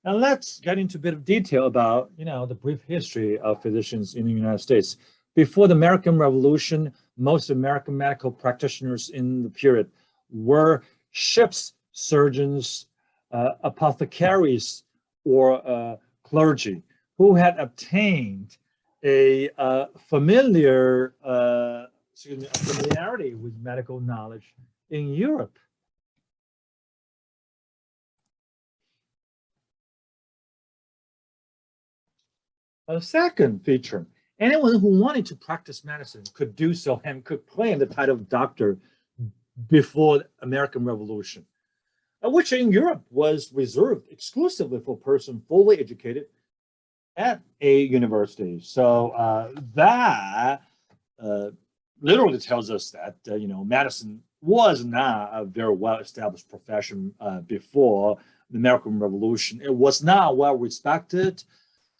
And let's get into a bit of detail about, the brief history of physicians in the United States. Before the American Revolution, most American medical practitioners in the period were ship's surgeons, apothecaries, or clergy who had obtained a familiarity with medical knowledge in Europe. A second feature, anyone who wanted to practice medicine could do so and could claim the title of doctor before the American Revolution, which in Europe was reserved exclusively for persons fully educated at a university. So that literally tells us that, medicine was not a very well-established profession before the American Revolution. It was not well respected.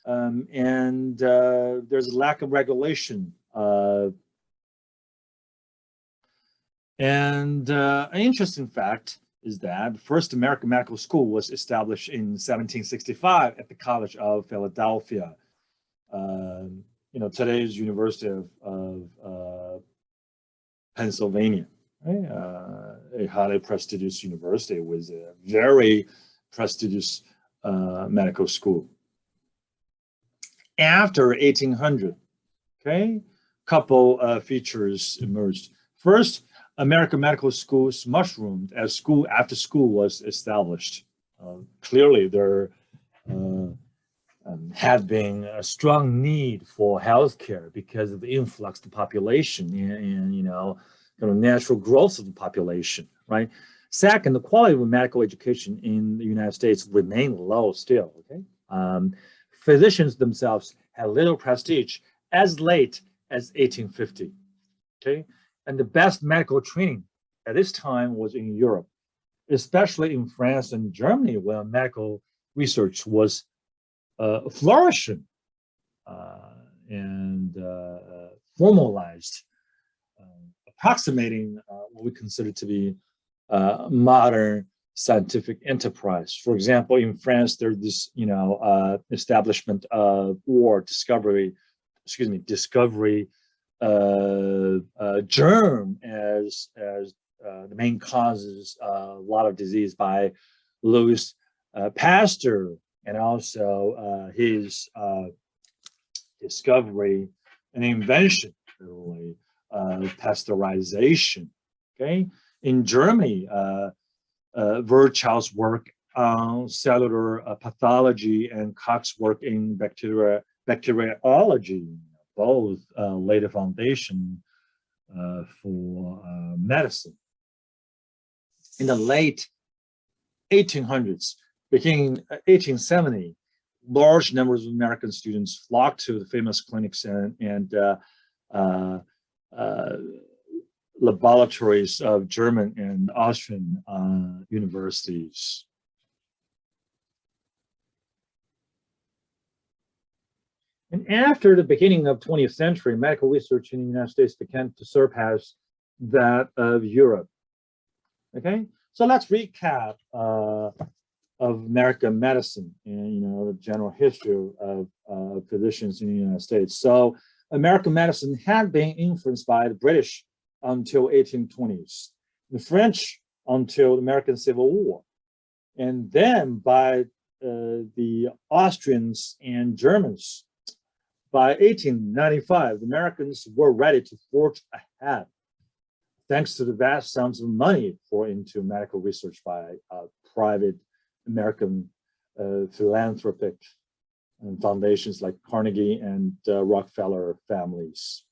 And there's a lack of regulation. And an interesting fact is that the first American medical school was established in 1765 at the College of Philadelphia. Today's University of Pennsylvania, right? A highly prestigious university with a very prestigious medical school. After 1800, okay, couple features emerged. First, American medical schools mushroomed as school after school was established. Clearly, there had been a strong need for healthcare because of the influx of the population and natural growth of the population, right? Second, the quality of medical education in the United States remained low still, okay? Physicians themselves had little prestige as late as 1850, okay? And the best medical training at this time was in Europe, especially in France and Germany, where medical research was flourishing and formalized, approximating what we consider to be modern scientific enterprise. For example, in France, there's this, establishment of discovery germ as the main causes a lot of disease by Louis Pasteur, and also his discovery and invention, really, pasteurization. Okay, in Germany, Virchow's work on cellular pathology and Koch's work in bacteriology both laid a foundation for medicine. In the late 1800s, beginning 1870, large numbers of American students flocked to the famous clinics and laboratories of German and Austrian universities. And after the beginning of 20th century, medical research in the United States began to surpass that of Europe. Okay, so let's recap of American medicine and the general history of physicians in the United States. So American medicine had been influenced by the British until 1820s, the French until the American Civil War, and then by the Austrians and Germans. By 1895, the Americans were ready to forge ahead, thanks to the vast sums of money poured into medical research by private American philanthropic foundations like Carnegie and Rockefeller families.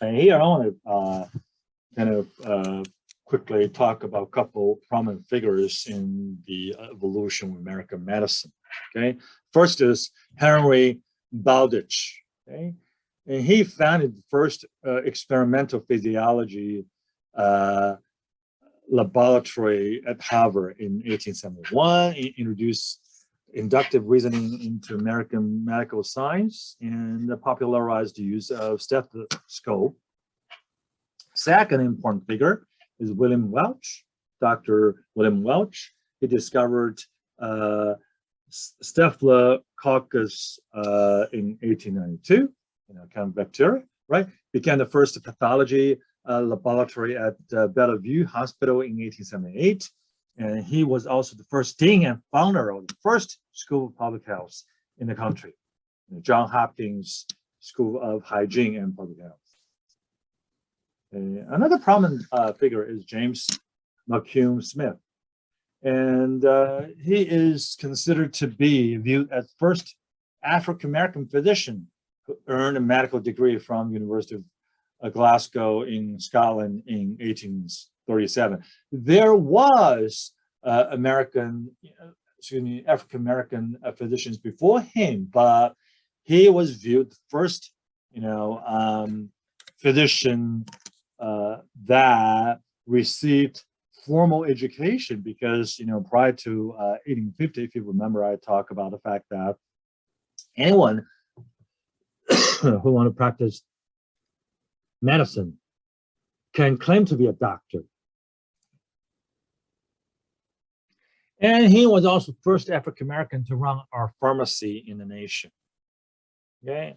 And here I want to quickly talk about a couple prominent figures in the evolution of American medicine. Okay, first is Henry Bowditch. Okay, and he founded the first experimental physiology laboratory at Harvard in 1871. He introduced inductive reasoning into American medical science and popularized the use of stethoscope. Second important figure is William Welch, Dr. William Welch. He discovered Staphylococcus in 1892, kind of bacteria, right? Began the first pathology laboratory at Bellevue Hospital in 1878. And he was also the first dean and founder of the first school of public health in the country, Johns Hopkins School of Hygiene and Public Health. Another prominent figure is James McCune Smith. And he is considered to be viewed as first African-American physician who earned a medical degree from University of Glasgow in Scotland in 1837. There was African-American physicians before him, but he was viewed first, physician that received formal education, because prior to 1850, if you remember, I talk about the fact that anyone who want to practice medicine can claim to be a doctor. And he was also first African American to run our pharmacy in the nation. Okay,